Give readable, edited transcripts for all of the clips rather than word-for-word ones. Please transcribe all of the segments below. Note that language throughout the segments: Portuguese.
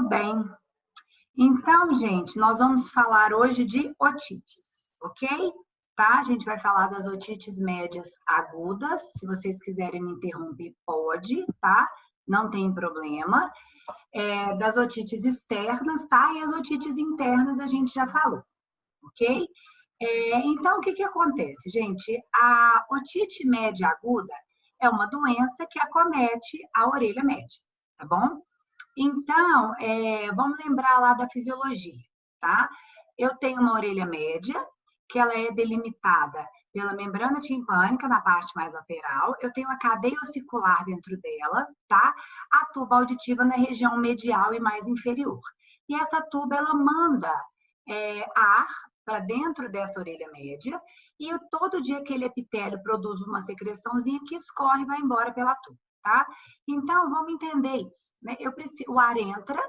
Muito bem. Então, gente, nós vamos falar hoje de otites, ok? Tá? A gente vai falar das otites médias agudas. Se vocês quiserem me interromper, pode, tá? Não tem problema. Das otites externas, tá? E as otites internas a gente já falou, ok? Então, o que acontece, gente? A otite média aguda é uma doença que acomete a orelha média, tá bom? Então, vamos lembrar lá da fisiologia, tá? Eu tenho uma orelha média, que ela é delimitada pela membrana timpânica na parte mais lateral. Eu tenho a cadeia ossicular dentro dela, tá? A tuba auditiva na região medial e mais inferior. E essa tuba, ela manda ar para dentro dessa orelha média e todo dia aquele epitélio produz uma secreçãozinha que escorre e vai embora pela tuba, tá? Então, vamos entender isso, né? O ar entra,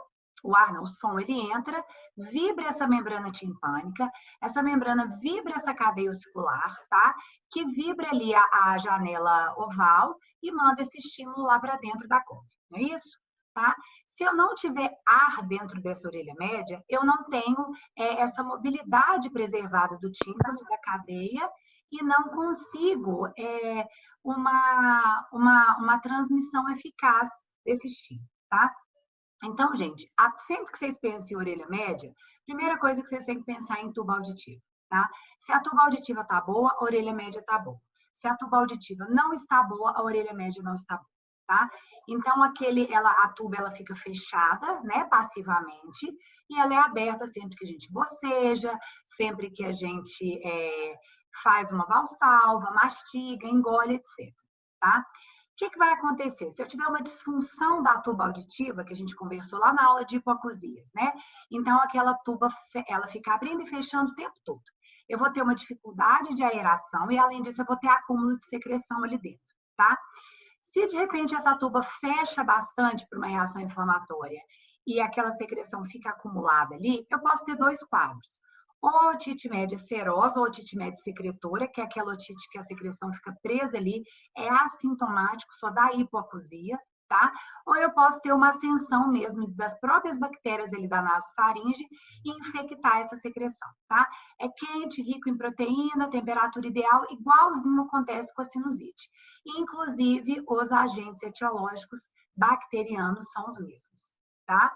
o som ele entra, vibra essa membrana timpânica, essa membrana vibra essa cadeia ossicular, tá? Que vibra ali a janela oval e manda esse estímulo lá para dentro da córnea, não é isso? Tá? Se eu não tiver ar dentro dessa orelha média, eu não tenho essa mobilidade preservada do tímpano e da cadeia e não consigo uma transmissão eficaz desse estímulo, tá? Então, gente, sempre que vocês pensam em orelha média, primeira coisa que vocês têm que pensar é em tuba auditiva, tá? Se a tuba auditiva está boa, a orelha média está boa. Se a tuba auditiva não está boa, a orelha média não está boa. Tá? Então, a tuba ela fica fechada, né, passivamente, e ela é aberta sempre que a gente boceja, sempre que a gente faz uma valsalva, mastiga, engole, etc. Tá? O que vai acontecer? Se eu tiver uma disfunção da tuba auditiva, que a gente conversou lá na aula de hipoacusias, né? Então, aquela tuba, ela fica abrindo e fechando o tempo todo. Eu vou ter uma dificuldade de aeração e, além disso, eu vou ter acúmulo de secreção ali dentro, tá? Se de repente essa tuba fecha bastante por uma reação inflamatória e aquela secreção fica acumulada ali, eu posso ter dois quadros. Ou otite média serosa ou otite média secretora, que é aquela otite que a secreção fica presa ali, é assintomático, só dá hipoacusia, tá? Ou eu posso ter uma ascensão mesmo das próprias bactérias ali da nasofaringe e infectar essa secreção, tá? É quente, rico em proteína, temperatura ideal, igualzinho acontece com a sinusite. Inclusive, os agentes etiológicos bacterianos são os mesmos, tá?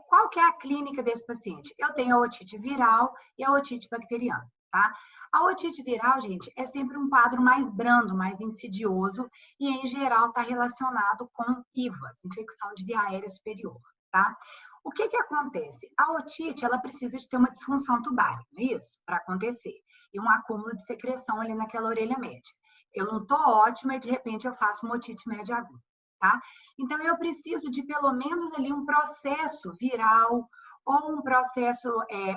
Qual que é a clínica desse paciente? Eu tenho a otite viral e a otite bacteriana, tá? A otite viral, gente, é sempre um quadro mais brando, mais insidioso e, em geral, está relacionado com IVAS, infecção de via aérea superior, tá? O que acontece? A otite, ela precisa de ter uma disfunção tubária, não é isso? Para acontecer. E um acúmulo de secreção ali naquela orelha média. Eu não estou ótima e, de repente, eu faço uma otite média aguda. Tá? Então, eu preciso de pelo menos ali um processo viral, ou um processo,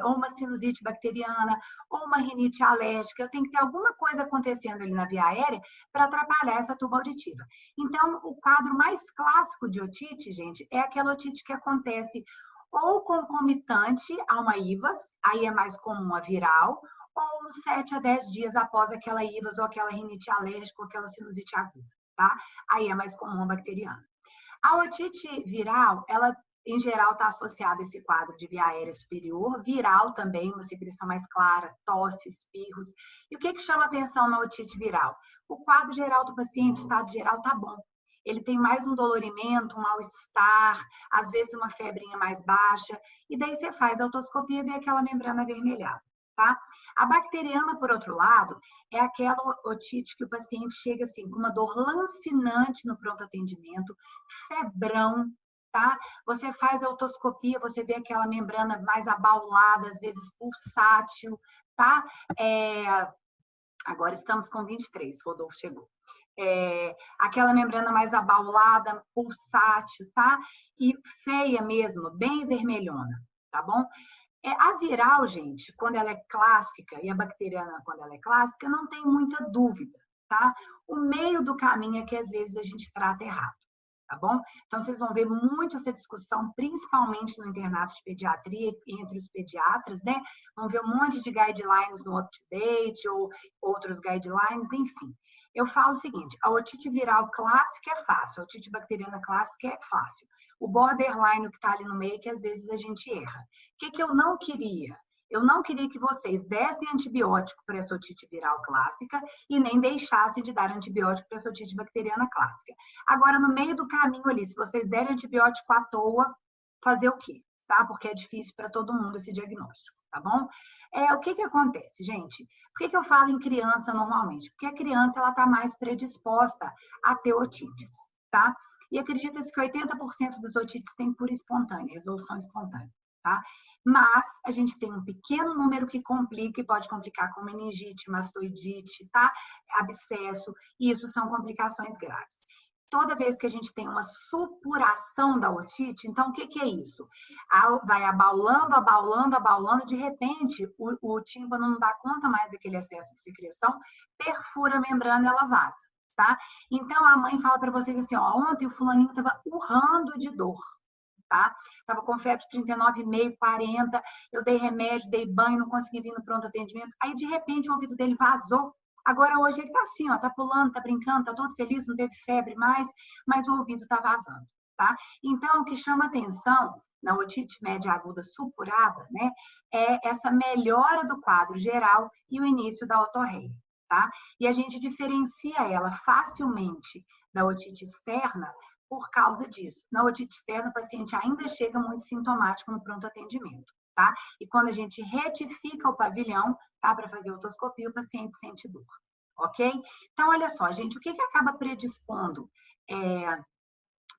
ou uma sinusite bacteriana, ou uma rinite alérgica. Eu tenho que ter alguma coisa acontecendo ali na via aérea para atrapalhar essa tuba auditiva. Então, o quadro mais clássico de otite, gente, é aquela otite que acontece ou concomitante a uma IVAS, aí é mais comum a viral, ou uns 7 a 10 dias após aquela IVAS, ou aquela rinite alérgica, ou aquela sinusite aguda. Tá? Aí é mais comum a bacteriana. A otite viral, ela em geral está associada a esse quadro de via aérea superior, viral também, uma secreção mais clara, tosse, espirros. E o que chama atenção na otite viral? O quadro geral do paciente, o estado geral está bom. Ele tem mais um dolorimento, um mal-estar, às vezes uma febrinha mais baixa, e daí você faz a otoscopia e vê aquela membrana avermelhada. Tá? A bacteriana, por outro lado, é aquela otite que o paciente chega assim com uma dor lancinante no pronto atendimento, febrão, tá? Você faz a otoscopia, você vê aquela membrana mais abaulada, às vezes pulsátil, tá? Agora estamos com 23, Rodolfo chegou. Aquela membrana mais abaulada, pulsátil, tá? E feia mesmo, bem vermelhona, tá bom? A viral, gente, quando ela é clássica, e a bacteriana, quando ela é clássica, não tem muita dúvida, tá? O meio do caminho é que, às vezes, a gente trata errado, tá bom? Então, vocês vão ver muito essa discussão, principalmente no internato de pediatria, entre os pediatras, né? Vão ver um monte de guidelines no UpToDate ou outros guidelines, enfim. Eu falo o seguinte, a otite viral clássica é fácil, a otite bacteriana clássica é fácil. O borderline, o que está ali no meio, que às vezes a gente erra. O que eu não queria? Eu não queria que vocês dessem antibiótico para essa otite viral clássica e nem deixassem de dar antibiótico para essa otite bacteriana clássica. Agora, no meio do caminho ali, se vocês derem antibiótico à toa, fazer o quê? Tá? Porque é difícil para todo mundo esse diagnóstico, tá bom? O que acontece, gente? Por que eu falo em criança normalmente? Porque a criança ela está mais predisposta a ter otites, tá? E acredita-se que 80% das otites tem cura espontânea, resolução espontânea, tá? Mas a gente tem um pequeno número que complica e pode complicar com meningite, mastoidite, tá? Abscesso, e isso são complicações graves. Toda vez que a gente tem uma supuração da otite, então o que é isso? Vai abaulando, abaulando, abaulando, de repente o tímpano não dá conta mais daquele excesso de secreção, perfura a membrana e ela vaza, tá? Então a mãe fala para vocês assim, ó, ontem o fulaninho estava urrando de dor, tá? Tava com febre de 39,5, 40, eu dei remédio, dei banho, não consegui vir no pronto atendimento, aí de repente o ouvido dele vazou. Agora hoje ele tá assim, ó, tá pulando, tá brincando, tá todo feliz, não teve febre mais, mas o ouvido tá vazando, tá? Então, o que chama atenção na otite média aguda supurada, né, é essa melhora do quadro geral e o início da otorreia, tá? E a gente diferencia ela facilmente da otite externa por causa disso. Na otite externa, o paciente ainda chega muito sintomático no pronto atendimento, tá? E quando a gente retifica o pavilhão, tá, para fazer otoscopia, o paciente sente dor, ok? Então, olha só, gente, o que acaba predispondo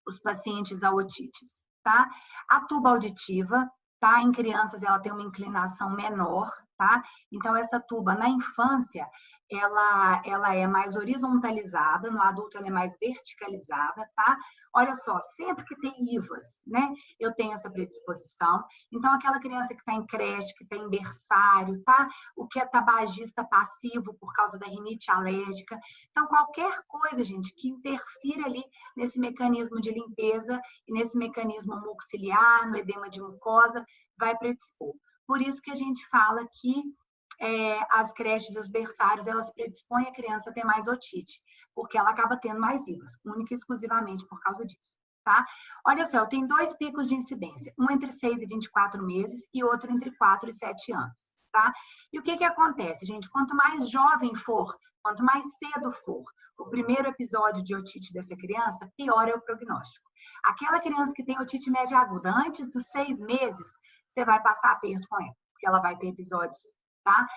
os pacientes a otites, tá? A tuba auditiva, tá? Em crianças, ela tem uma inclinação menor, tá? Então, essa tuba, na infância, ela é mais horizontalizada, no adulto ela é mais verticalizada, tá? Olha só, sempre que tem IVAs, né, eu tenho essa predisposição. Então, aquela criança que está em creche, que está em berçário, tá? O que é tabagista passivo por causa da rinite alérgica. Então, qualquer coisa, gente, que interfira ali nesse mecanismo de limpeza e nesse mecanismo mucociliar, no edema de mucosa, vai predispor. Por isso que a gente fala que as creches e os berçários, elas predispõem a criança a ter mais otite, porque ela acaba tendo mais IVAs, única e exclusivamente por causa disso, tá? Olha só, eu tenho 2 picos de incidência, um entre 6 e 24 meses e outro entre 4 e 7 anos, tá? E o que acontece, gente? Quanto mais jovem for, quanto mais cedo for o primeiro episódio de otite dessa criança, pior é o prognóstico. Aquela criança que tem otite média aguda antes dos 6 meses, você vai passar aperto com ela, porque ela vai ter episódios, tá?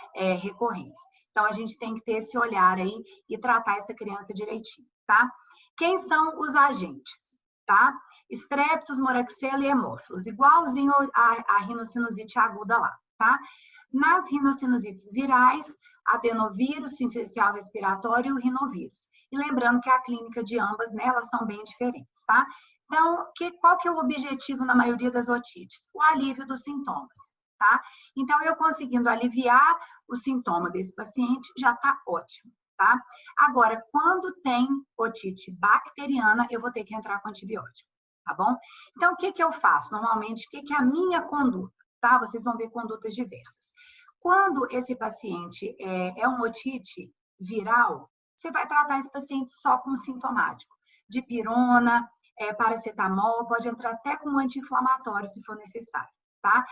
Recorrentes. Então, a gente tem que ter esse olhar aí e tratar essa criança direitinho, tá? Quem são os agentes, tá? Streptos, moraxella e hemófilos, igualzinho a rinocinusite aguda lá, tá? Nas rinocinusites virais, adenovírus, sincicial respiratório e o rinovírus. E lembrando que a clínica de ambas, né, elas são bem diferentes, tá? Então, qual que é o objetivo na maioria das otites? O alívio dos sintomas, tá? Então, eu conseguindo aliviar o sintoma desse paciente, já tá ótimo, tá? Agora, quando tem otite bacteriana, eu vou ter que entrar com antibiótico, tá bom? Então, o que eu faço? Normalmente, o que é a minha conduta, tá? Vocês vão ver condutas diversas. Quando esse paciente é um otite viral, você vai tratar esse paciente só com sintomático, dipirona, paracetamol, pode entrar até com anti-inflamatório, se for necessário, tá?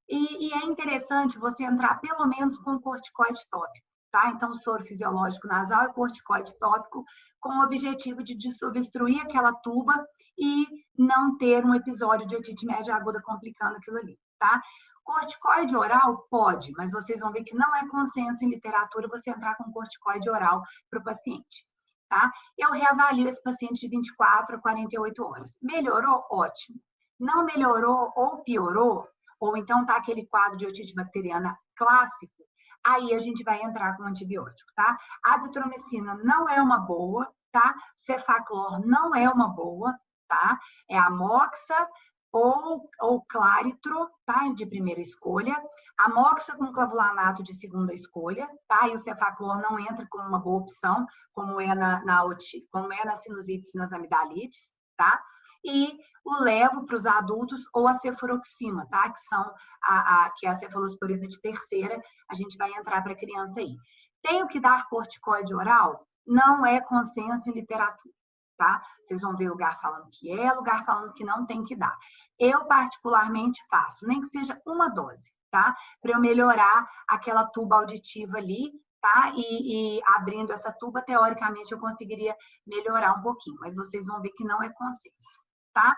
E é interessante você entrar pelo menos com corticoide tópico, tá? Então, soro fisiológico nasal e corticoide tópico com o objetivo de desobstruir aquela tuba e não ter um episódio de otite média aguda complicando aquilo ali, tá? Corticoide oral pode, mas vocês vão ver que não é consenso em literatura você entrar com corticoide oral para o paciente, tá? Eu reavalio esse paciente de 24 a 48 horas. Melhorou? Ótimo. Não melhorou ou piorou, ou então tá aquele quadro de otite bacteriana clássico, aí a gente vai entrar com antibiótico, tá? A azitromicina não é uma boa, tá? Cefaclor não é uma boa, tá? É a moxa ou claritro, tá? De primeira escolha. A moxa com clavulanato de segunda escolha, tá? E o cefaclor não entra como uma boa opção, como é na sinusites e nas amidalites, tá? e o levo para os adultos ou a cefuroxima, tá? Que é a cefalosporina de terceira, a gente vai entrar para a criança aí. Tenho que dar corticoide oral? Não é consenso em literatura, tá? Vocês vão ver lugar falando que é, lugar falando que não tem que dar. Eu, particularmente, faço, nem que seja uma dose, tá? Para eu melhorar aquela tuba auditiva ali, tá? E abrindo essa tuba, teoricamente, eu conseguiria melhorar um pouquinho, mas vocês vão ver que não é consenso, tá?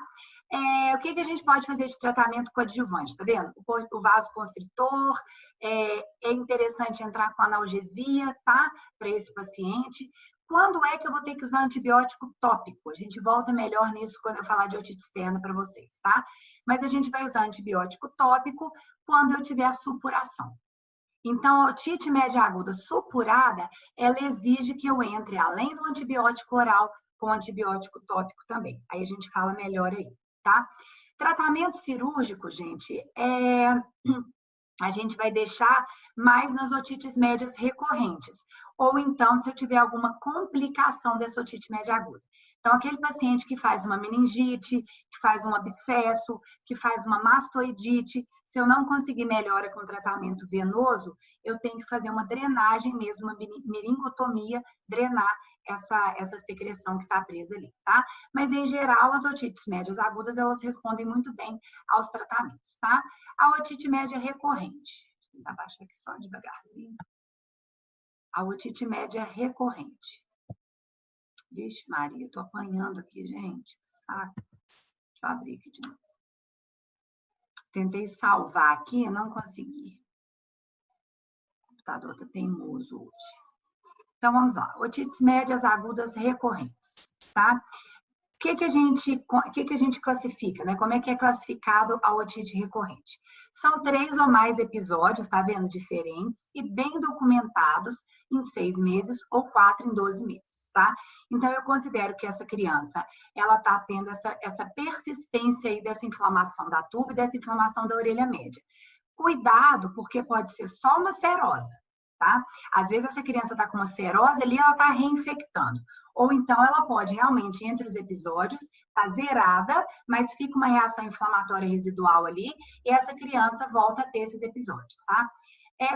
O que a gente pode fazer de tratamento coadjuvante? Tá vendo? O vasoconstritor, é interessante entrar com analgesia, tá? Para esse paciente. Quando é que eu vou ter que usar antibiótico tópico? A gente volta melhor nisso quando eu falar de otite externa para vocês, tá? Mas a gente vai usar antibiótico tópico quando eu tiver a supuração. Então, a otite média aguda supurada, ela exige que eu entre, além do antibiótico oral, com antibiótico tópico também. Aí a gente fala melhor aí, tá? Tratamento cirúrgico, gente, a gente vai deixar mais nas otites médias recorrentes. Ou então, se eu tiver alguma complicação dessa otite média aguda. Então, aquele paciente que faz uma meningite, que faz um abscesso, que faz uma mastoidite, se eu não conseguir melhora com tratamento venoso, eu tenho que fazer uma drenagem mesmo, uma meningotomia, drenar essa secreção que está presa ali, tá? Mas, em geral, as otites médias agudas, elas respondem muito bem aos tratamentos, tá? A otite média recorrente. Vou abaixar aqui só devagarzinho. A otite média recorrente. Vixe, Maria, tô apanhando aqui, gente. Saco. Deixa eu abrir aqui de novo. Tentei salvar aqui, não consegui. O computador tá teimoso hoje. Então, vamos lá. Otites médias agudas recorrentes, tá? O que a gente classifica, né? Como é que é classificado a otite recorrente? São 3 ou mais episódios, tá vendo? Diferentes e bem documentados em 6 meses ou 4 em 12 meses, tá? Então, eu considero que essa criança, ela tá tendo essa persistência aí dessa inflamação da tuba e dessa inflamação da orelha média. Cuidado, porque pode ser só uma serose, tá? Às vezes essa criança tá com uma serose ali, ela tá reinfectando. Ou então ela pode realmente, entre os episódios, tá zerada, mas fica uma reação inflamatória residual ali, e essa criança volta a ter esses episódios, tá?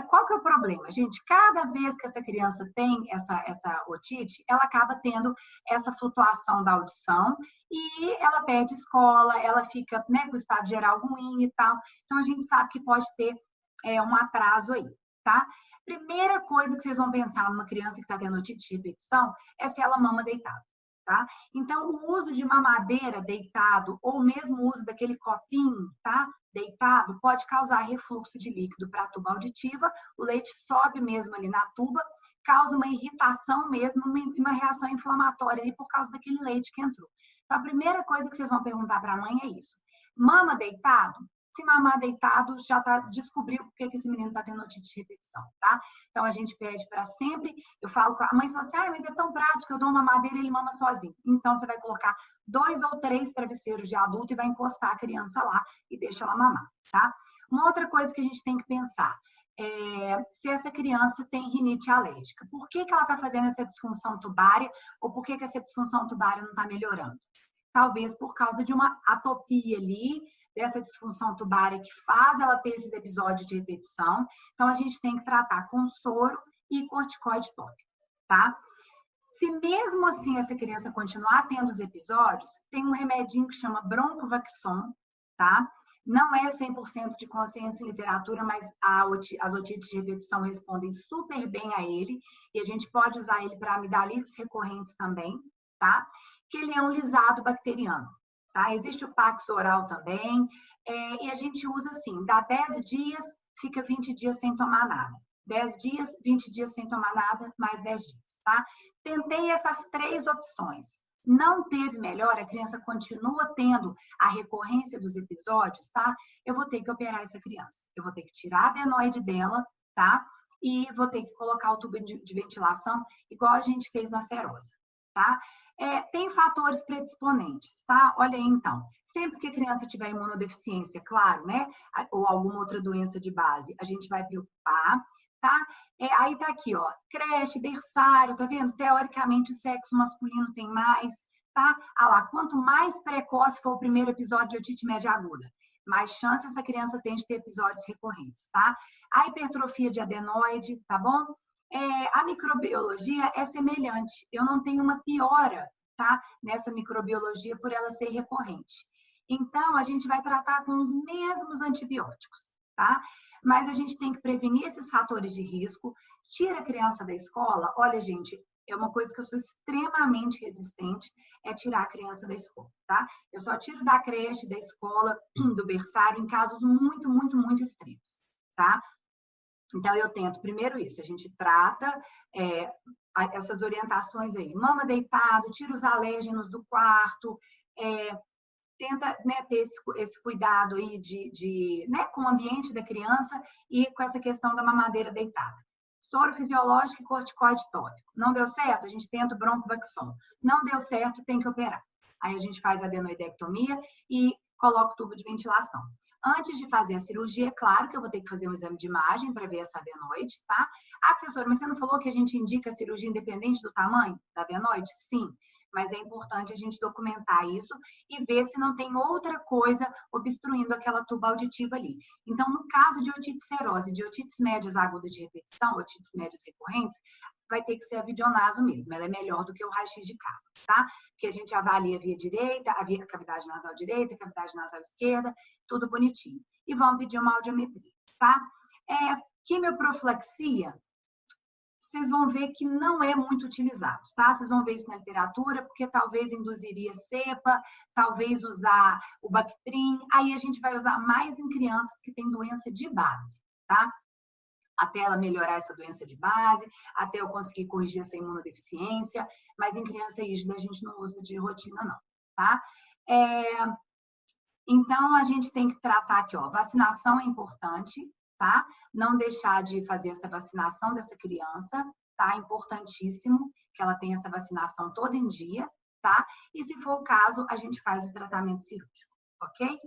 Qual que é o problema? Gente, cada vez que essa criança tem essa otite, ela acaba tendo essa flutuação da audição e ela perde escola, ela fica, né, com o estado geral ruim e tal. Então, a gente sabe que pode ter um atraso aí, tá? Primeira coisa que vocês vão pensar numa criança que está tendo otite de repetição é se ela mama deitada, tá? Então, o uso de mamadeira deitado ou mesmo o uso daquele copinho, tá? Deitado, pode causar refluxo de líquido para a tuba auditiva, o leite sobe mesmo ali na tuba, causa uma irritação mesmo, uma reação inflamatória ali por causa daquele leite que entrou. Então, a primeira coisa que vocês vão perguntar para a mãe é isso. Mama deitado? Se mamar deitado, já descobriu por que esse menino está tendo otite de repetição, tá? Então, a gente pede para sempre, eu falo com a mãe, fala assim, mas é tão prático, eu dou uma mamadeira e ele mama sozinho. Então, você vai colocar 2 ou 3 travesseiros de adulto e vai encostar a criança lá e deixa ela mamar, tá? Uma outra coisa que a gente tem que pensar, se essa criança tem rinite alérgica. Por que ela está fazendo essa disfunção tubária ou por que essa disfunção tubária não está melhorando? Talvez por causa de uma atopia ali, dessa disfunção tubária que faz ela ter esses episódios de repetição. Então, a gente tem que tratar com soro e corticoide tópico, tá? Se mesmo assim essa criança continuar tendo os episódios, tem um remedinho que chama Broncovaxon, tá? Não é 100% de consenso em literatura, mas as otites de repetição respondem super bem a ele, e a gente pode usar ele para amidalites recorrentes também, tá? Que ele é um lisado bacteriano, tá? Existe o Pax oral também, e a gente usa assim, dá 10 dias, fica 20 dias sem tomar nada. 10 dias, 20 dias sem tomar nada, mais 10 dias, tá? Tentei essas 3 opções. Não teve melhor, a criança continua tendo a recorrência dos episódios, tá? Eu vou ter que operar essa criança. Eu vou ter que tirar a adenoide dela, tá? E vou ter que colocar o tubo de ventilação, igual a gente fez na serose, tá? Tem fatores predisponentes, tá? Olha aí, então. Sempre que a criança tiver imunodeficiência, claro, né? Ou alguma outra doença de base, a gente vai preocupar, tá? Aí tá aqui, ó, creche, berçário, tá vendo? Teoricamente o sexo masculino tem mais, tá? Ah lá, quanto mais precoce for o primeiro episódio de otite média aguda, mais chance essa criança tem de ter episódios recorrentes, tá? A hipertrofia de adenoide, tá bom? A microbiologia é semelhante. Eu não tenho uma piora, tá? Nessa microbiologia por ela ser recorrente. Então, a gente vai tratar com os mesmos antibióticos, tá? Mas a gente tem que prevenir esses fatores de risco. Tira a criança da escola. Olha, gente, é uma coisa que eu sou extremamente resistente, é tirar a criança da escola, tá? Eu só tiro da creche, da escola, do berçário, em casos muito, muito, muito extremos, tá? Então, eu tento primeiro isso, a gente trata essas orientações aí. Mama deitado, tira os alérgenos do quarto, tenta, né, ter esse cuidado aí né, com o ambiente da criança e com essa questão da mamadeira deitada. Soro fisiológico e corticoide tópico. Não deu certo? A gente tenta o broncovaxon. Não deu certo, tem que operar. Aí a gente faz a adenoidectomia e coloca o tubo de ventilação. Antes de fazer a cirurgia, é claro que eu vou ter que fazer um exame de imagem para ver essa adenoide, tá? Ah, professora, mas você não falou que a gente indica a cirurgia independente do tamanho da adenoide? Sim, mas é importante a gente documentar isso e ver se não tem outra coisa obstruindo aquela tuba auditiva ali. Então, no caso de otite serose, de otites médias agudas de repetição, otites médias recorrentes, vai ter que ser a videonaso mesmo, ela é melhor do que o raio-x de capa, tá? Porque a gente avalia a via direita, a cavidade nasal direita, a cavidade nasal esquerda, tudo bonitinho. E vamos pedir uma audiometria, tá? Quimioprofilaxia, vocês vão ver que não é muito utilizado, tá? Vocês vão ver isso na literatura, porque talvez induziria cepa, talvez usar o Bactrim, aí a gente vai usar mais em crianças que têm doença de base, tá? Até ela melhorar essa doença de base, até eu conseguir corrigir essa imunodeficiência, mas em criança rígida a gente não usa de rotina, não, tá? Então, a gente tem que tratar aqui, ó, vacinação é importante, tá? Não deixar de fazer essa vacinação dessa criança, tá? Importantíssimo que ela tenha essa vacinação todo em dia, tá? E se for o caso, a gente faz o tratamento cirúrgico, ok?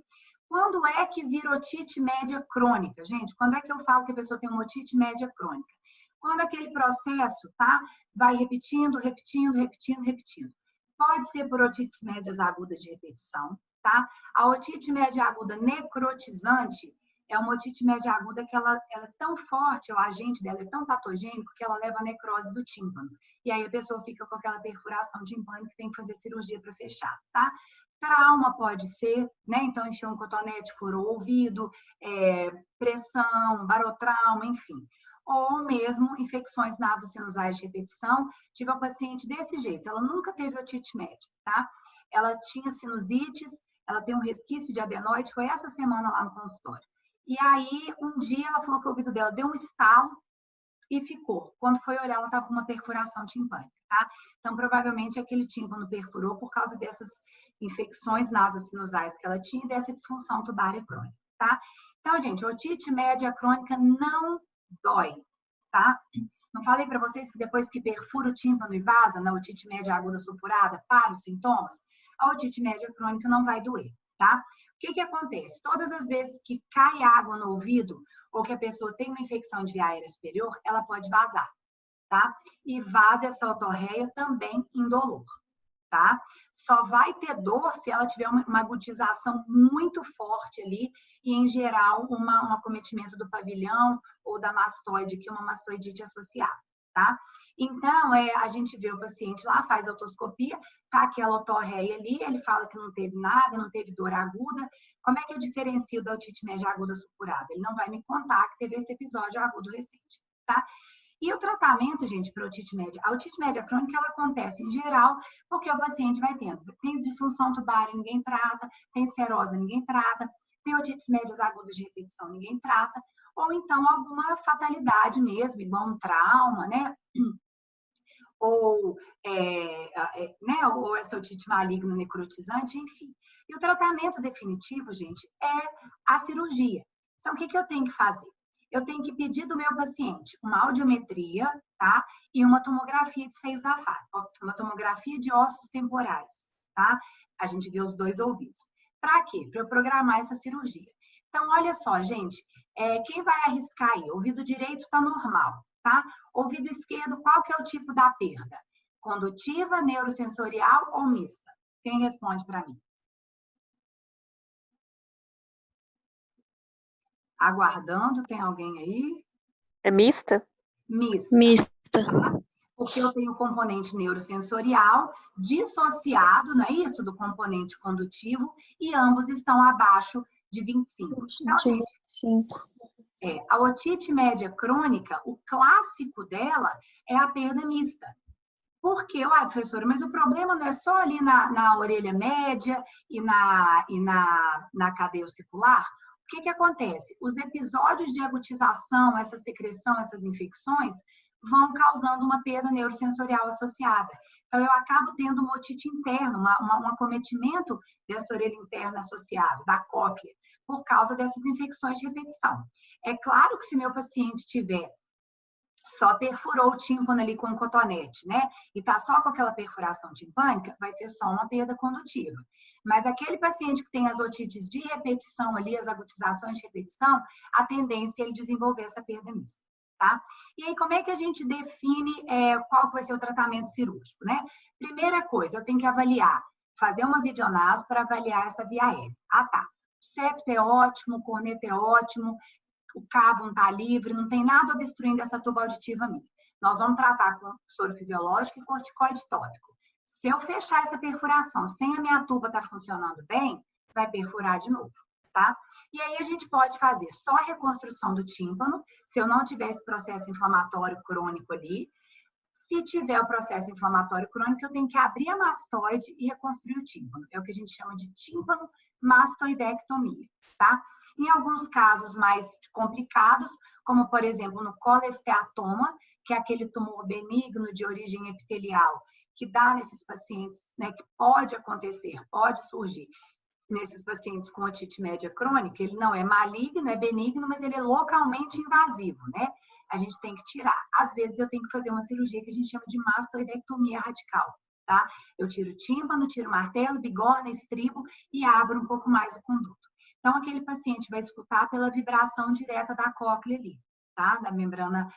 Quando é que vira otite média crônica? Gente, quando é que eu falo que a pessoa tem uma otite média crônica? Quando aquele processo, tá? Vai repetindo, repetindo, repetindo, repetindo. Pode ser por otites médias agudas de repetição, tá? A otite média aguda necrotizante é uma otite média aguda que ela é tão forte, o agente dela é tão patogênico que ela leva a necrose do tímpano. E aí a pessoa fica com aquela perfuração timpânica que tem que fazer cirurgia para fechar, tá? Trauma pode ser, né? Então, enfiou um cotonete, furou o ouvido, pressão, barotrauma, enfim. Ou mesmo infecções nasosinusais de repetição. Tive uma paciente desse jeito, ela nunca teve otite média, tá? Ela tinha sinusites, ela tem um resquício de adenoide, foi essa semana lá no consultório. E aí, um dia, ela falou que o ouvido dela deu um estalo e ficou. Quando foi olhar, ela estava com uma perfuração timpânica, tá? Então, provavelmente, aquele tímpano perfurou por causa dessas infecções nasosinusais que ela tinha e dessa disfunção tubária crônica, tá? Então, gente, otite média crônica não dói, tá? Não falei para vocês que depois que perfura o tímpano e vaza na otite média aguda supurada, para os sintomas? A otite média crônica não vai doer, tá? O que acontece? Todas as vezes que cai água no ouvido ou que a pessoa tem uma infecção de via aérea superior, ela pode vazar, tá? E vaza essa otorreia também indolor, tá? Só vai ter dor se ela tiver uma agutização muito forte ali e, em geral, um acometimento do pavilhão ou da mastoide, que é uma mastoidite associada, tá? Então, a gente vê o paciente lá, faz a otoscopia, tá aquela otorreia ali, ele fala que não teve nada, não teve dor aguda. Como é que eu diferencio da otite média aguda supurada? Ele não vai me contar que teve esse episódio agudo recente, tá? E o tratamento, gente, para otite média, a otite média crônica, ela acontece em geral porque o paciente vai tendo, tem disfunção tubária, ninguém trata, tem serose, ninguém trata, tem otites médias agudas de repetição, ninguém trata, ou então alguma fatalidade mesmo, igual um trauma, né? Ou essa otite maligna necrotizante, enfim. E o tratamento definitivo, gente, é a cirurgia. Então, o que eu tenho que fazer? Eu tenho que pedir do meu paciente uma audiometria, tá? E uma tomografia de seios da face, uma tomografia de ossos temporais, tá? A gente vê os dois ouvidos. Para quê? Para eu programar essa cirurgia. Então, olha só, gente, quem vai arriscar aí? O ouvido direito está normal, tá? Ouvido esquerdo, qual que é o tipo da perda? Condutiva, neurosensorial ou mista? Quem responde para mim? Aguardando, tem alguém aí? É mista? Mista. Mista. Porque eu tenho o componente neurosensorial dissociado, não é isso? Do componente condutivo, e ambos estão abaixo de 25. Então, gente, a otite média crônica, o clássico dela é a perda mista. Porque, professora, mas o problema não é só ali na orelha média e na cadeia ossicular? O que acontece? Os episódios de agutização, essa secreção, essas infecções, vão causando uma perda neurosensorial associada. Então, eu acabo tendo uma otite interna, um acometimento dessa orelha interna associado, da cóclea, por causa dessas infecções de repetição. É claro que se meu paciente tiver só perfurou o tímpano ali com um cotonete, né? E tá só com aquela perfuração timpânica, vai ser só uma perda condutiva. Mas aquele paciente que tem as otites de repetição ali, as agutizações de repetição, a tendência é ele desenvolver essa perda mista, tá? E aí, como é que a gente define qual vai ser o tratamento cirúrgico, né? Primeira coisa, eu tenho que avaliar, fazer uma videonaso para avaliar essa via aérea. Ah, tá. Septo é ótimo, corneta é ótimo, o cavo não está livre, não tem nada obstruindo essa tuba auditiva minha. Nós vamos tratar com soro fisiológico e corticoide tópico. Se eu fechar essa perfuração sem a minha tuba estar funcionando bem, vai perfurar de novo, tá? E aí a gente pode fazer só a reconstrução do tímpano, se eu não tiver esse processo inflamatório crônico ali. Se tiver o processo inflamatório crônico, eu tenho que abrir a mastoide e reconstruir o tímpano. É o que a gente chama de tímpano mastoidectomia, tá? Em alguns casos mais complicados, como por exemplo no colesteatoma, que é aquele tumor benigno de origem epitelial, que dá nesses pacientes, né, que pode acontecer, pode surgir nesses pacientes com otite média crônica, ele não é maligno, é benigno, mas ele é localmente invasivo, né? A gente tem que tirar. Às vezes eu tenho que fazer uma cirurgia que a gente chama de mastoidectomia radical, tá? Eu tiro o tímpano, tiro o martelo, bigorna, estribo e abro um pouco mais o conduto. Então, aquele paciente vai escutar pela vibração direta da cóclea ali, tá? Da membrana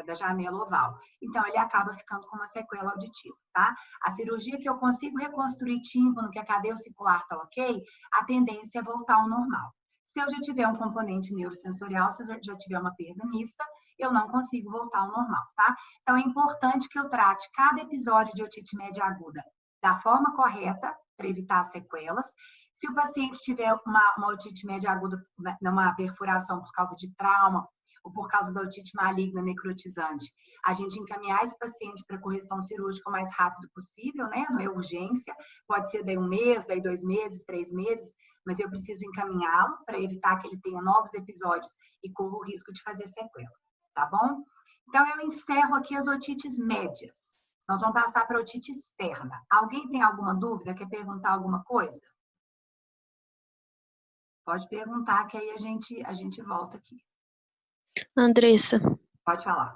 da janela oval. Então, ele acaba ficando com uma sequela auditiva, tá? A cirurgia que eu consigo reconstruir tímpano, que a cadeia ossicular tá ok, a tendência é voltar ao normal. Se eu já tiver um componente neurosensorial, se eu já tiver uma perda mista, eu não consigo voltar ao normal, tá? Então, é importante que eu trate cada episódio de otite média aguda da forma correta, para evitar sequelas. Se o paciente tiver uma otite média aguda, uma perfuração por causa de trauma, ou por causa da otite maligna necrotizante, a gente encaminhar esse paciente para correção cirúrgica o mais rápido possível, né? Não é urgência, pode ser daí 1 mês, daí 2 meses, 3 meses, mas eu preciso encaminhá-lo para evitar que ele tenha novos episódios e corra o risco de fazer sequela, tá bom? Então, eu encerro aqui as otites médias. Nós vamos passar para a otite externa. Alguém tem alguma dúvida? Quer perguntar alguma coisa? Pode perguntar, que aí a gente volta aqui. Andressa, Pode falar.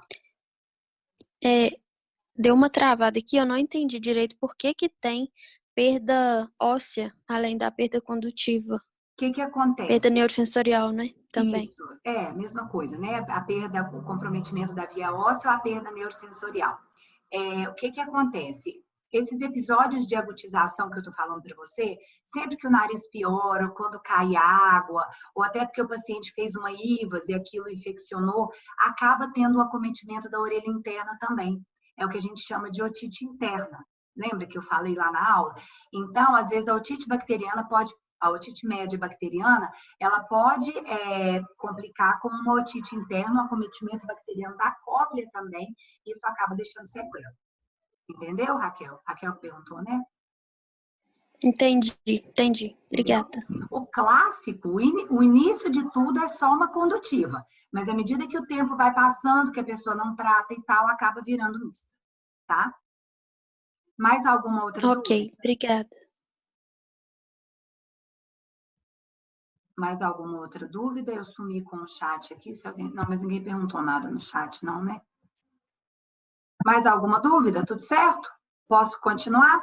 deu uma travada aqui, eu não entendi direito por que tem perda óssea, além da perda condutiva. O que acontece? Perda neurosensorial, né? Também. Isso, a mesma coisa, né? A perda, o comprometimento da via óssea ou a perda neurosensorial. O que acontece? Esses episódios de agutização que eu estou falando para você, sempre que o nariz piora, ou quando cai água, ou até porque o paciente fez uma IVAS e aquilo infeccionou, acaba tendo um acometimento da orelha interna também. É o que a gente chama de otite interna. Lembra que eu falei lá na aula? Então, às vezes, a otite bacteriana a otite média bacteriana, ela pode complicar com uma otite interna, um acometimento bacteriano da cóclea também, e isso acaba deixando sequela. Entendeu, Raquel? Raquel perguntou, né? Entendi. Obrigada. O clássico, o início de tudo é só uma condutiva, mas à medida que o tempo vai passando, que a pessoa não trata e tal, acaba virando mista, tá? Mais alguma outra dúvida? Ok, obrigada. Mais alguma outra dúvida? Eu sumi com o chat aqui, se alguém... Não, mas ninguém perguntou nada no chat, não, né? Mais alguma dúvida? Tudo certo? Posso continuar?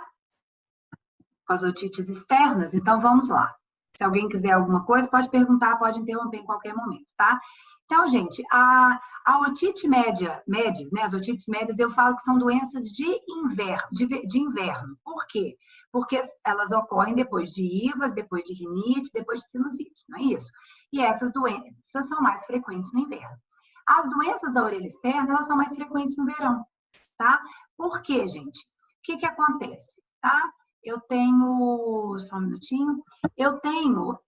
Com as otites externas? Então, vamos lá. Se alguém quiser alguma coisa, pode perguntar, pode interromper em qualquer momento, tá? Então, gente, a A otite média, né, as otites médias, eu falo que são doenças de inverno. Por quê? Porque elas ocorrem depois de IVAs, depois de rinite, depois de sinusite, não é isso? E essas doenças são mais frequentes no inverno. As doenças da orelha externa, elas são mais frequentes no verão, tá? Por quê, gente? O que acontece, tá? Eu tenho, só um minutinho, eu tenho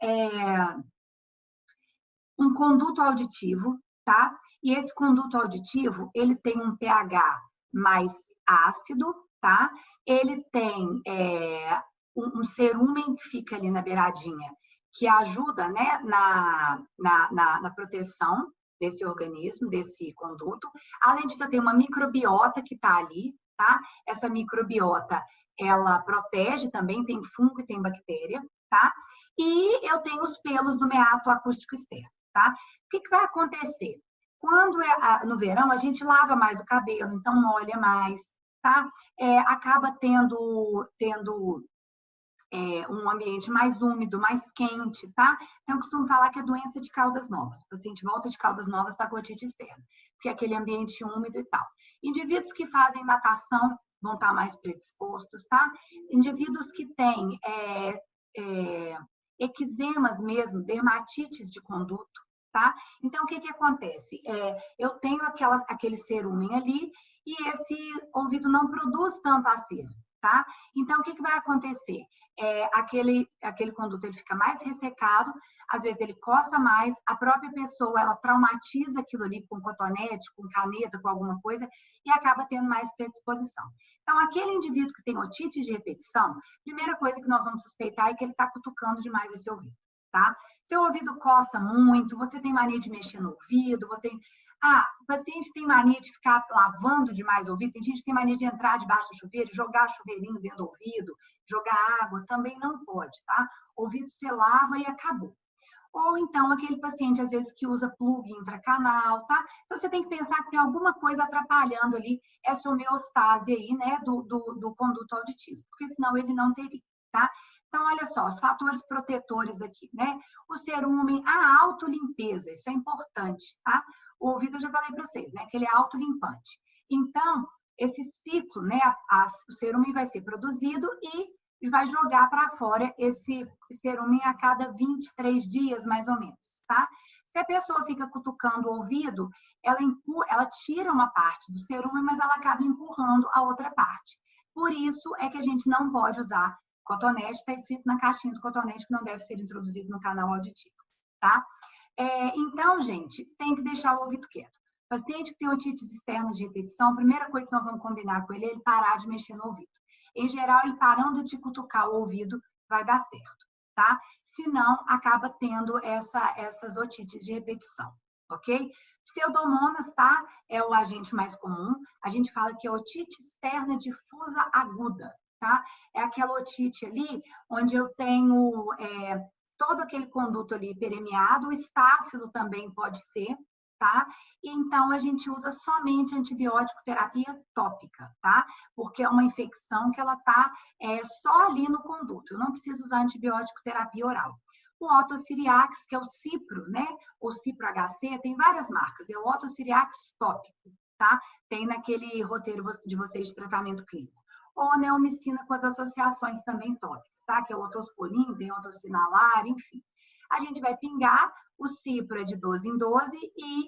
um conduto auditivo, tá? E esse conduto auditivo, ele tem um pH mais ácido, tá? Ele tem um cerúmen que fica ali na beiradinha, que ajuda, né, na proteção desse organismo, desse conduto. Além disso, eu tenho uma microbiota que tá ali, tá? Essa microbiota, ela protege também, tem fungo e tem bactéria, tá? E eu tenho os pelos do meato acústico externo, tá? O que vai acontecer? Quando no verão, a gente lava mais o cabelo, então molha mais, tá? Acaba tendo um ambiente mais úmido, mais quente, tá? Então, eu costumo falar que é doença de Caldas Novas. O paciente volta de Caldas Novas está com otite externa, porque é aquele ambiente úmido e tal. Indivíduos que fazem natação vão estar mais predispostos, tá? Indivíduos que têm eczemas mesmo, dermatites de conduto, tá? Então, o que acontece? Eu tenho aquele cerúmen ali e esse ouvido não produz tanto a cera, tá? Então, o que vai acontecer? Aquele conduto ele fica mais ressecado, às vezes ele coça mais, a própria pessoa ela traumatiza aquilo ali com cotonete, com caneta, com alguma coisa e acaba tendo mais predisposição. Então, aquele indivíduo que tem otite de repetição, primeira coisa que nós vamos suspeitar é que ele está cutucando demais esse ouvido, tá? Seu ouvido coça muito, você tem mania de mexer no ouvido, o paciente tem mania de ficar lavando demais o ouvido, tem gente que tem mania de entrar debaixo do chuveiro, jogar chuveirinho dentro do ouvido, jogar água, também não pode, tá? O ouvido você lava e acabou. Ou então aquele paciente, às vezes, que usa plug intracanal, tá? Então você tem que pensar que tem alguma coisa atrapalhando ali essa homeostase aí, né, do conduto auditivo, porque senão ele não teria, tá? Então, olha só, os fatores protetores aqui, né? O cerúmen, a autolimpeza, isso é importante, tá? O ouvido, eu já falei para vocês, né? Que ele é autolimpante. Então, esse ciclo, né? O cerúmen vai ser produzido e vai jogar para fora esse cerúmen a cada 23 dias, mais ou menos, tá? Se a pessoa fica cutucando o ouvido, ela tira uma parte do cerúmen, mas ela acaba empurrando a outra parte. Por isso é que a gente não pode usar cotonete, está escrito na caixinha do cotonete que não deve ser introduzido no canal auditivo, tá? Então, gente, tem que deixar o ouvido quieto. Paciente que tem otites externas de repetição, a primeira coisa que nós vamos combinar com ele é ele parar de mexer no ouvido. Em geral, ele parando de cutucar o ouvido vai dar certo, tá? Se não, acaba tendo essas otites de repetição, ok? Pseudomonas, tá? É o agente mais comum. A gente fala que é otite externa difusa aguda, tá? É aquela otite ali onde eu tenho todo aquele conduto ali permeado, o estáfilo também pode ser, tá? E então a gente usa somente antibiótico terapia tópica, tá? Porque é uma infecção que ela tá só ali no conduto. Eu não preciso usar antibiótico terapia oral. O Otociriax, que é o Cipro, né? O Cipro HC, tem várias marcas. É o Otociriax tópico, tá? Tem naquele roteiro de vocês de tratamento clínico. Ou a neomicina com as associações também tópicas, tá? Que é o otosporin, tem otocinalar, enfim. A gente vai pingar, o Cipro é de 12 em 12 e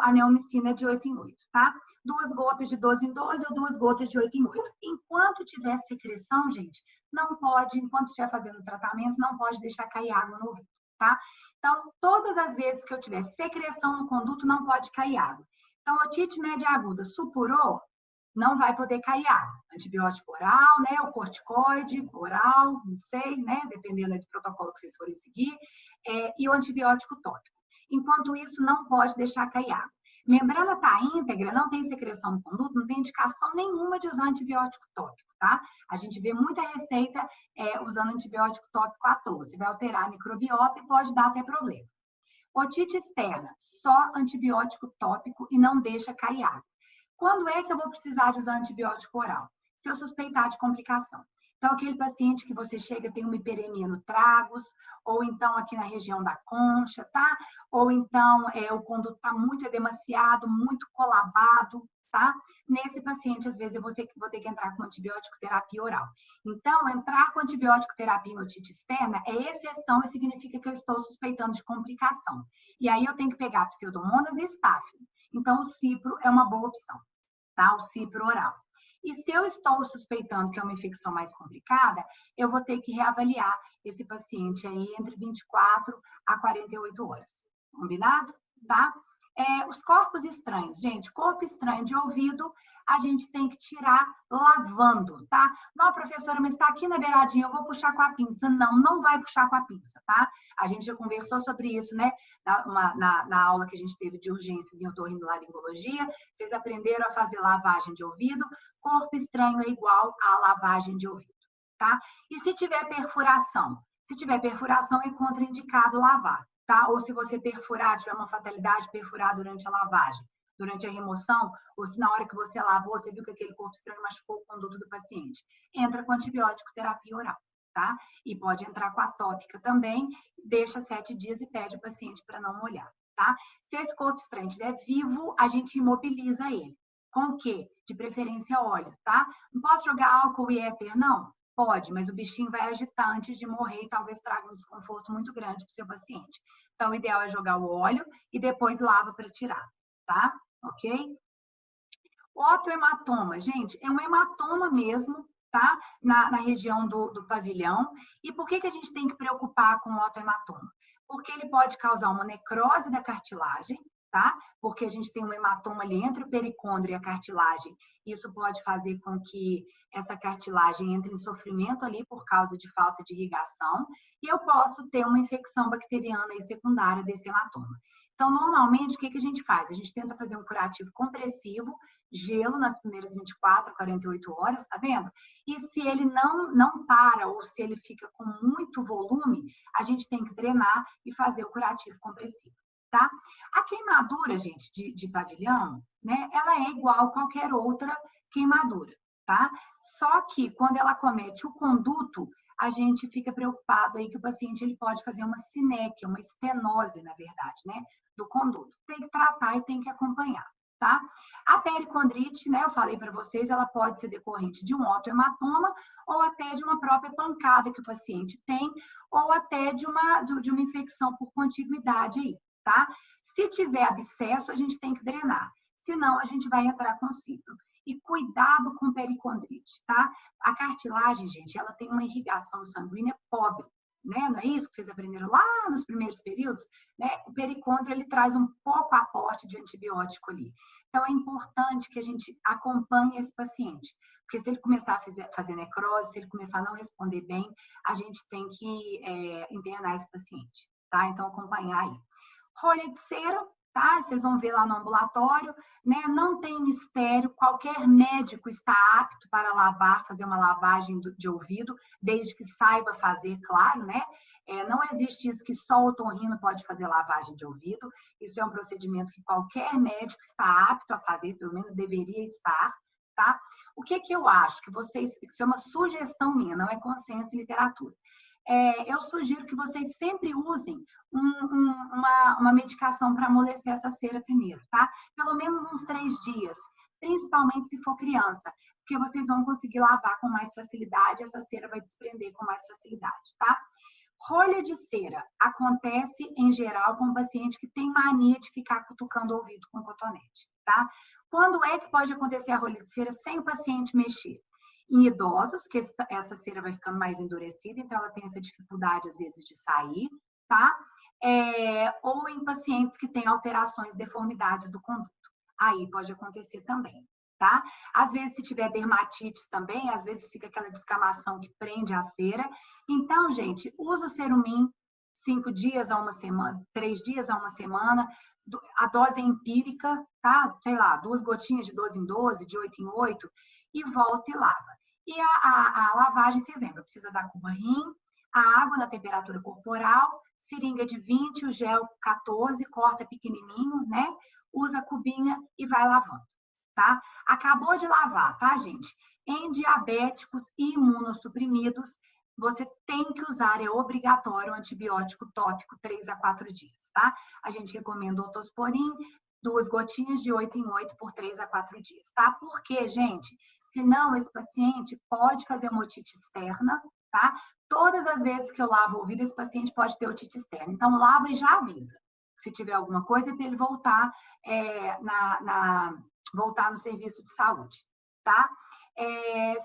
a neomicina é de 8 em 8, tá? 2 gotas de 12 em 12 ou 2 gotas de 8 em 8. Enquanto tiver secreção, gente, não pode, enquanto estiver fazendo o tratamento, não pode deixar cair água no ouvido, tá? Então, todas as vezes que eu tiver secreção no conduto, não pode cair água. Então, otite média aguda, supurou, não vai poder cair água. Antibiótico oral, né? O corticoide oral, não sei, né? Dependendo do protocolo que vocês forem seguir. E o antibiótico tópico. Enquanto isso, não pode deixar cair água. Membrana está íntegra, não tem secreção no conduto, não tem indicação nenhuma de usar antibiótico tópico, tá? A gente vê muita receita usando antibiótico tópico à toa. Você vai alterar a microbiota e pode dar até problema. Otite externa, só antibiótico tópico e não deixa cair água. Quando é que eu vou precisar de usar antibiótico oral? Se eu suspeitar de complicação. Então, aquele paciente que você chega tem uma hiperemia no tragus, ou então aqui na região da concha, tá? Ou então o conduto está muito edemaciado, muito colabado, tá? Nesse paciente, às vezes, eu vou ter que entrar com antibiótico terapia oral. Então, entrar com antibiótico terapia em otite externa é exceção e significa que eu estou suspeitando de complicação. E aí eu tenho que pegar pseudomonas e estáfilo. Então, o cipro é uma boa opção, tá? O cipro oral. E se eu estou suspeitando que é uma infecção mais complicada, eu vou ter que reavaliar esse paciente aí entre 24 a 48 horas. Combinado? Tá? Os corpos estranhos, gente, corpo estranho de ouvido, a gente tem que tirar lavando, tá? Não, professora, mas está aqui na beiradinha, eu vou puxar com a pinça. Não, não vai puxar com a pinça, tá? A gente já conversou sobre isso, né? Na aula que a gente teve de urgências em otorrinolaringologia, vocês aprenderam a fazer lavagem de ouvido. Corpo estranho é igual a lavagem de ouvido, tá? E se tiver perfuração? Se tiver perfuração, é contraindicado lavar, tá? Ou se você perfurar, tiver uma fatalidade, perfurar durante a lavagem, durante a remoção, ou se na hora que você lavou, você viu que aquele corpo estranho machucou o conduto do paciente, entra com antibiótico terapia oral, tá? E pode entrar com atópica também, deixa 7 dias e pede o paciente para não molhar, tá? Se esse corpo estranho estiver vivo, a gente imobiliza ele. Com o quê? De preferência óleo, tá? Não posso jogar álcool e éter, não? Pode, mas o bichinho vai agitar antes de morrer e talvez traga um desconforto muito grande para o seu paciente. Então, o ideal é jogar o óleo e depois lava para tirar, tá? Ok? O otohematoma, gente, é um hematoma mesmo, tá? Na região do pavilhão. E por que a gente tem que preocupar com o otohematoma? Porque ele pode causar uma necrose da cartilagem, tá? Porque a gente tem um hematoma ali entre o pericôndrio e a cartilagem. Isso pode fazer com que essa cartilagem entre em sofrimento ali por causa de falta de irrigação. E eu posso ter uma infecção bacteriana aí secundária desse hematoma. Então, normalmente, o que a gente faz? A gente tenta fazer um curativo compressivo, gelo nas primeiras 24, 48 horas, tá vendo? E se ele não para ou se ele fica com muito volume, a gente tem que drenar e fazer o curativo compressivo, tá? A queimadura, gente, de pavilhão, né? Ela é igual a qualquer outra queimadura, tá? Só que quando ela comete o conduto, a gente fica preocupado aí que o paciente ele pode fazer uma sinéquia, uma estenose, na verdade, né? Do conduto. Tem que tratar e tem que acompanhar, tá? A pericondrite, né, eu falei para vocês, ela pode ser decorrente de um otohematoma ou até de uma própria pancada que o paciente tem, ou até de uma infecção por contiguidade aí, tá? Se tiver abscesso, a gente tem que drenar. Senão, a gente vai entrar com cipro. E cuidado com pericondrite, tá? A cartilagem, gente, ela tem uma irrigação sanguínea pobre, né? Não é isso que vocês aprenderam lá nos primeiros períodos? Né? O pericôndrio, ele traz um pouco aporte de antibiótico ali. Então, é importante que a gente acompanhe esse paciente, porque se ele começar a fazer necrose, se ele começar a não responder bem, a gente tem que internar esse paciente, tá? Então, acompanhar aí. Rolha de cera, tá? Vocês vão ver lá no ambulatório, né? Não tem mistério, qualquer médico está apto para lavar, fazer uma lavagem de ouvido, desde que saiba fazer, claro, né? Não existe isso que só o otorrino pode fazer lavagem de ouvido, isso é um procedimento que qualquer médico está apto a fazer, pelo menos deveria estar, tá? O que eu acho que isso é uma sugestão minha, não é consenso em literatura. Eu sugiro que vocês sempre usem uma medicação para amolecer essa cera primeiro, tá? Pelo menos uns 3 dias, principalmente se for criança, porque vocês vão conseguir lavar com mais facilidade, essa cera vai desprender com mais facilidade, tá? Rolha de cera acontece, em geral, com um paciente que tem mania de ficar cutucando o ouvido com cotonete, tá? Quando é que pode acontecer a rolha de cera sem o paciente mexer? Em idosos, que essa cera vai ficando mais endurecida, então ela tem essa dificuldade, às vezes, de sair, tá? Ou em pacientes que têm alterações, deformidades do conduto. Aí pode acontecer também, tá? Às vezes, se tiver dermatite também, às vezes fica aquela descamação que prende a cera. Então, gente, usa o Cerumin 5 dias a uma semana, 3 dias a uma semana, a dose é empírica, tá? Sei lá, 2 gotinhas de 12 em 12, de 8 em 8, e volta e lava. E a lavagem, vocês lembram, precisa da cuba rim, a água na temperatura corporal, seringa de 20, o gel 14, corta pequenininho, né? Usa a cubinha e vai lavando. tá? Acabou de lavar, tá, gente? Em diabéticos e imunossuprimidos, você tem que usar, é obrigatório, o antibiótico tópico 3 a 4 dias, tá? A gente recomenda o Otosporin, 2 gotinhas de 8 em 8 por 3 a 4 dias, tá? Porque, gente, senão esse paciente pode fazer uma otite externa, tá? Todas as vezes que eu lavo o ouvido, esse paciente pode ter otite externa. Então, lava e já avisa. Se tiver alguma coisa, para ele voltar, voltar no serviço de saúde, tá?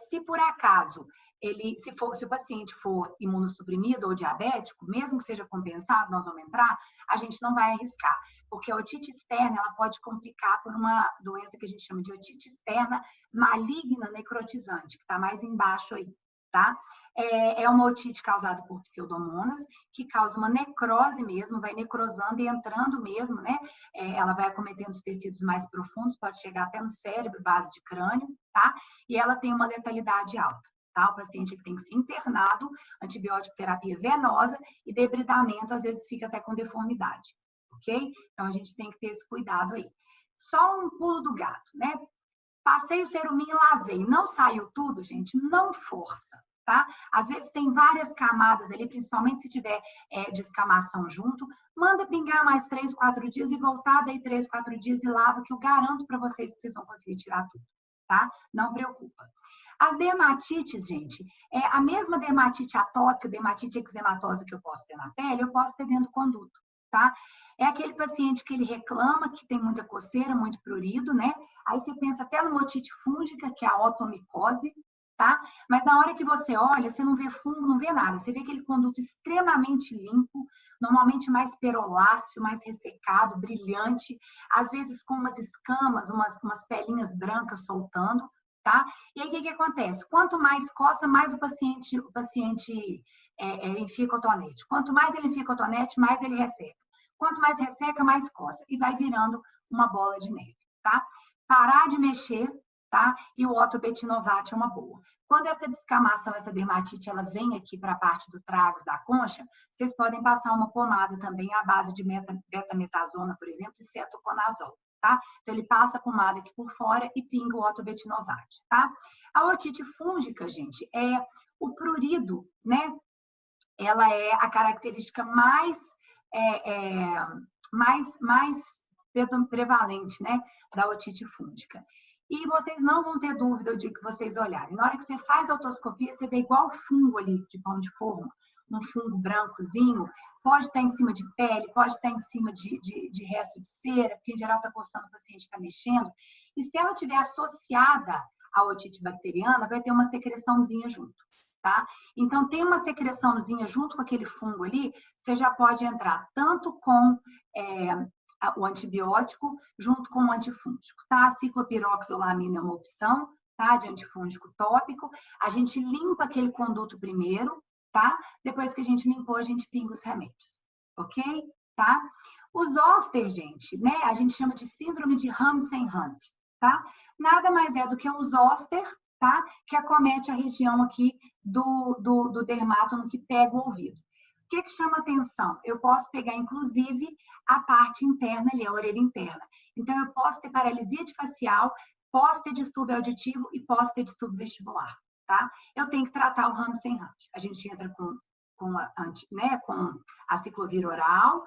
Se por acaso se o paciente for imunossuprimido ou diabético, mesmo que seja compensado, nós vamos entrar, a gente não vai arriscar, porque a otite externa ela pode complicar por uma doença que a gente chama de otite externa maligna necrotizante, que está mais embaixo aí, tá? É uma otite causada por pseudomonas, que causa uma necrose mesmo, vai necrosando e entrando mesmo, né? Ela vai acometendo os tecidos mais profundos, pode chegar até no cérebro, base de crânio, tá? E ela tem uma letalidade alta. Tá? O paciente tem que ser internado, antibiótico terapia venosa e debridamento, às vezes fica até com deformidade, ok? Então, a gente tem que ter esse cuidado aí. Só um pulo do gato, né? Passei o ceruminho e lavei. Não saiu tudo, gente? Não força, tá? Às vezes tem várias camadas ali, principalmente se tiver descamação junto. Manda pingar mais 3, 4 dias e voltar daí 3, 4 dias e lava, que eu garanto para vocês que vocês vão conseguir tirar tudo, tá? Não preocupa. As dermatites, gente, a mesma dermatite atópica, dermatite eczematosa que eu posso ter na pele, eu posso ter dentro do conduto, tá? É aquele paciente que ele reclama que tem muita coceira, muito prurido, né? Aí você pensa até numa otite fúngica, que é a otomicose, tá? Mas na hora que você olha, você não vê fungo, não vê nada. Você vê aquele conduto extremamente limpo, normalmente mais peroláceo, mais ressecado, brilhante, às vezes com umas escamas, umas pelinhas brancas soltando, tá? E aí, o que acontece? Quanto mais coça, mais o paciente enfia cotonete. Quanto mais ele enfia cotonete, mais ele resseca. Quanto mais resseca, mais coça. E vai virando uma bola de neve, tá? Parar de mexer, tá? E o Otobetinovate é uma boa. Quando essa descamação, essa dermatite, ela vem aqui para a parte do tragos da concha, vocês podem passar uma pomada também à base de betametasona, por exemplo, e cetoconazol. Tá? Então, ele passa a pomada aqui por fora e pinga o Otobetinovate, tá? A otite fúngica, gente, é o prurido, né? Ela é a característica mais prevalente, né? Da otite fúngica. E vocês não vão ter dúvida o dia que vocês olharem. Na hora que você faz a otoscopia, você vê igual fungo ali de pão de forma, um fungo brancozinho, pode estar em cima de pele, pode estar em cima de resto de cera, porque em geral está coçando, o paciente está mexendo. E se ela estiver associada à otite bacteriana, vai ter uma secreçãozinha junto, tá? Então, tem uma secreçãozinha junto com aquele fungo ali, você já pode entrar tanto com o antibiótico junto com o antifúngico, tá? A ciclopiroxolamina é uma opção, tá? De antifúngico tópico. A gente limpa aquele conduto primeiro, tá? Depois que a gente limpou, a gente pinga os remédios, ok? Tá? Os zoster, gente, né? A gente chama de síndrome de Ramsay-Hunt, tá? Nada mais é do que um zoster, tá? Que acomete a região aqui do dermátomo que pega o ouvido. O que chama atenção? Eu posso pegar, inclusive, a parte interna ali, a orelha interna. Então, eu posso ter paralisia de facial, posso ter distúrbio auditivo e posso ter distúrbio vestibular, tá? Eu tenho que tratar o Ramsay-Hunt. A gente entra com a ciclovir oral,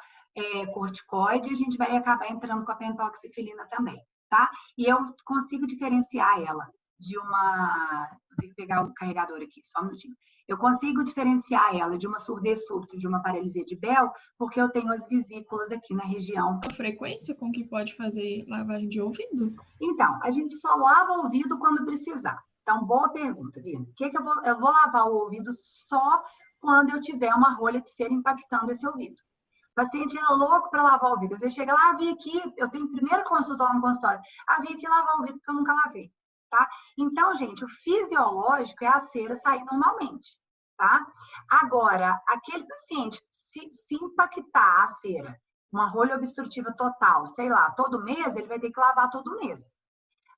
corticoide, e a gente vai acabar entrando com a pentoxifilina também, tá? E eu consigo diferenciar ela de uma... Vou ter que pegar o carregador aqui, só um minutinho. Eu consigo diferenciar ela de uma surdez súbita, de uma paralisia de Bell, porque eu tenho as vesículas aqui na região. A frequência com que pode fazer lavagem de ouvido? Então, a gente só lava o ouvido quando precisar. Então, boa pergunta, Vina. Eu vou lavar o ouvido só quando eu tiver uma rolha de cera impactando esse ouvido. O paciente é louco para lavar o ouvido. Você chega lá, vim aqui, eu tenho primeira consulta lá no consultório. Vim aqui lavar o ouvido porque eu nunca lavei. Tá? Então, gente, o fisiológico é a cera sair normalmente, tá? Agora, aquele paciente, se impactar a cera, uma rolha obstrutiva total, sei lá, todo mês, ele vai ter que lavar todo mês.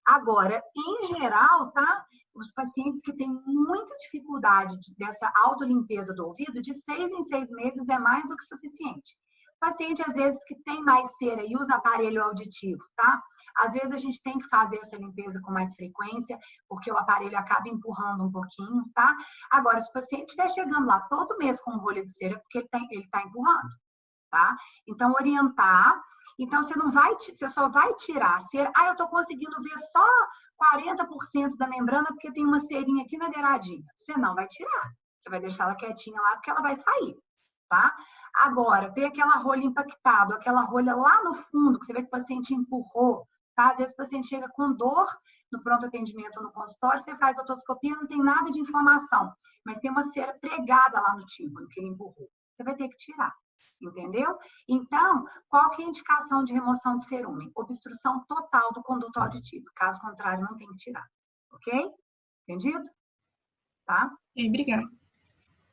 Agora, em geral, tá? Os pacientes que têm muita dificuldade dessa autolimpeza do ouvido, de 6 em 6 meses é mais do que suficiente. Paciente, às vezes, que tem mais cera e usa aparelho auditivo, tá? Às vezes a gente tem que fazer essa limpeza com mais frequência, porque o aparelho acaba empurrando um pouquinho, tá? Agora, se o paciente estiver chegando lá todo mês com rolha de cera, é porque ele tá empurrando, tá? Então, orientar. Então, você só vai tirar a cera. Ah, eu tô conseguindo ver só 40% da membrana porque tem uma cerinha aqui na beiradinha. Você não vai tirar. Você vai deixar ela quietinha lá porque ela vai sair, tá? Agora, tem aquela rolha impactada, aquela rolha lá no fundo, que você vê que o paciente empurrou, tá? Às vezes o paciente chega com dor no pronto atendimento no consultório, você faz otoscopia, não tem nada de inflamação, mas tem uma cera pregada lá no tímpano que ele empurrou. Você vai ter que tirar, entendeu? Então, qual que é a indicação de remoção de cerume? Obstrução total do conduto auditivo. Caso contrário, não tem que tirar, ok? Entendido? Tá? Obrigada.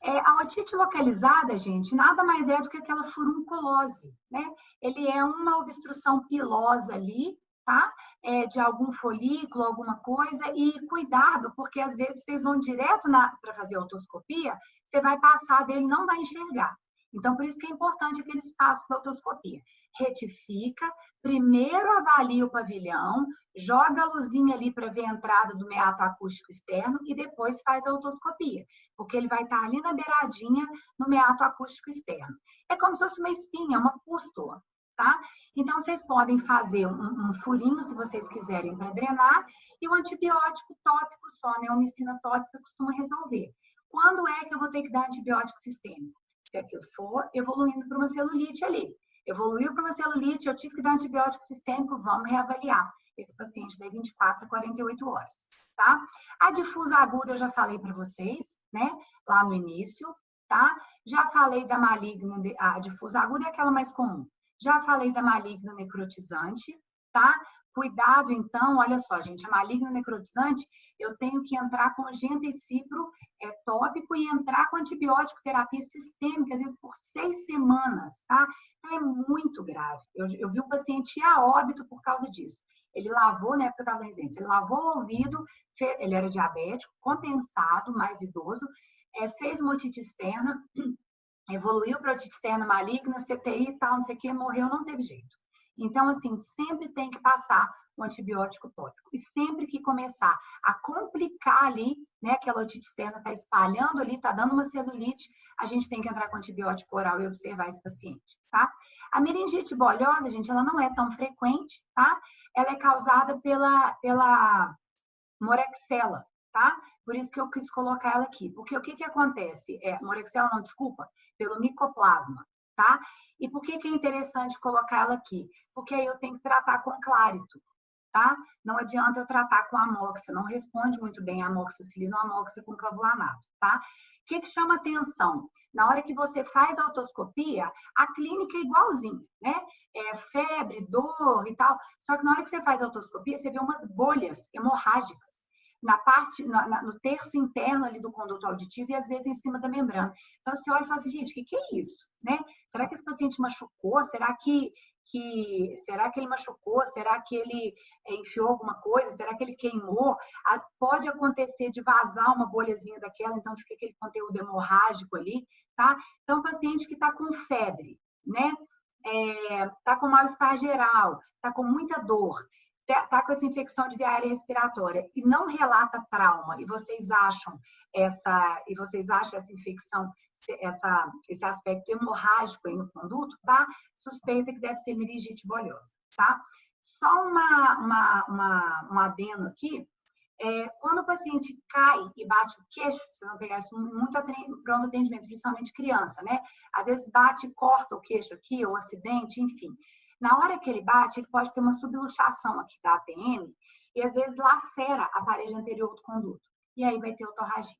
A otite localizada, gente, nada mais é do que aquela furunculose, né? Ele é uma obstrução pilosa ali, tá? De algum folículo, alguma coisa, e cuidado, porque às vezes vocês vão direto para fazer a otoscopia, você vai passar dele e não vai enxergar. Então, por isso que é importante aqueles passos da otoscopia. Retifica, primeiro avalia o pavilhão, joga a luzinha ali para ver a entrada do meato acústico externo e depois faz a otoscopia, porque ele vai estar ali na beiradinha no meato acústico externo. É como se fosse uma espinha, uma pústula, tá? Então, vocês podem fazer um furinho, se vocês quiserem, para drenar, e o antibiótico tópico só, né? A neomicina tópica costuma resolver. Quando é que eu vou ter que dar antibiótico sistêmico? Se aquilo for evoluindo para uma celulite ali. Evoluiu para uma celulite, eu tive que dar antibiótico sistêmico, vamos reavaliar esse paciente de 24 a 48 horas, tá? A difusa aguda eu já falei para vocês, né? Lá no início, tá? Já falei da maligna, a difusa aguda é aquela mais comum. Já falei da maligna necrotizante, tá? Cuidado, então, olha só, gente, a maligna necrotizante, eu tenho que entrar com gentalcipro tópico e entrar com antibiótico terapia sistêmica, às vezes por 6 semanas, tá? Então, é muito grave. Eu vi um paciente ir a óbito por causa disso. Ele lavou, na época que eu estava na residência, ele lavou o ouvido, ele era diabético, compensado, mais idoso, fez uma otite externa, evoluiu para otite externa maligna, CTI e tal, não sei o que, morreu, não teve jeito. Então, assim, sempre tem que passar o antibiótico tópico. E sempre que começar a complicar ali, né, aquela otite externa está espalhando ali, está dando uma celulite, a gente tem que entrar com antibiótico oral e observar esse paciente, tá? A meningite bolhosa, gente, ela não é tão frequente, tá? Ela é causada pela Moraxella, tá? Por isso que eu quis colocar ela aqui. Porque o que acontece? Moraxella não, desculpa, pelo micoplasma, tá? E por que é interessante colocar ela aqui? Porque aí eu tenho que tratar com Clarito, tá? Não adianta eu tratar com amoxa, não responde muito bem a amoxicilina ou amoxa com clavulanato, tá? O que chama atenção? Na hora que você faz a otoscopia, a clínica é igualzinha, né? Febre, dor e tal. Só que na hora que você faz a otoscopia, você vê umas bolhas hemorrágicas na parte, no terço interno ali do conduto auditivo e às vezes em cima da membrana. Então você olha e fala assim, gente, o que é isso? Né? Será que esse paciente machucou? Será que ele machucou? Será que ele enfiou alguma coisa? Será que ele queimou? Pode acontecer de vazar uma bolhazinha daquela, então fica aquele conteúdo hemorrágico ali, tá? Então, paciente que está com febre, né? Tá com mal-estar geral, tá com muita dor, tá com essa infecção de via aérea respiratória e não relata trauma, e vocês acham essa infecção, esse aspecto hemorrágico aí no conduto, tá? Suspeita que deve ser meningite bolhosa, tá? Só um adendo aqui, quando o paciente cai e bate o queixo, vocês vão pegar isso muito pronto atendimento, principalmente criança, né? Às vezes bate e corta o queixo aqui, ou acidente, enfim. Na hora que ele bate, ele pode ter uma subluxação aqui da ATM e às vezes lacera a parede anterior do conduto. E aí vai ter otorragia,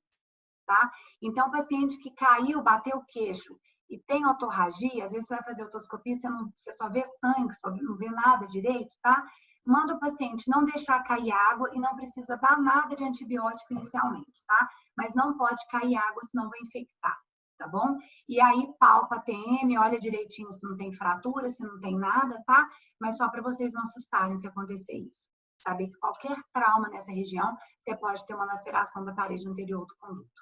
tá? Então, o paciente que caiu, bateu o queixo e tem otorragia, às vezes você vai fazer otoscopia, você só vê sangue, só não vê nada direito, tá? Manda o paciente não deixar cair água e não precisa dar nada de antibiótico inicialmente, tá? Mas não pode cair água, senão vai infectar. Tá bom? E aí, palpa a TM, olha direitinho se não tem fratura, se não tem nada, tá? Mas só para vocês não assustarem se acontecer isso. Saber que qualquer trauma nessa região, você pode ter uma laceração da parede anterior do conduto.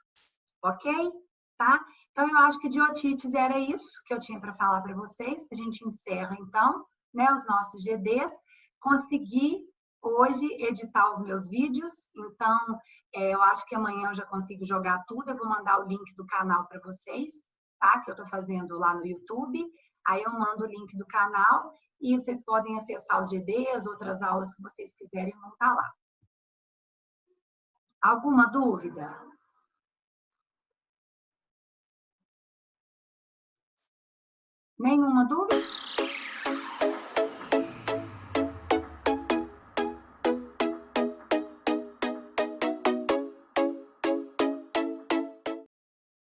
Ok? tá? Então, eu acho que de otites era isso que eu tinha para falar para vocês. A gente encerra, então, né, os nossos GDs. Consegui hoje editar os meus vídeos, então, eu acho que amanhã eu já consigo jogar tudo. Eu vou mandar o link do canal para vocês, tá? Que eu estou fazendo lá no YouTube. Aí eu mando o link do canal e vocês podem acessar os GDs, outras aulas que vocês quiserem, vão estar lá. Alguma dúvida? Nenhuma dúvida?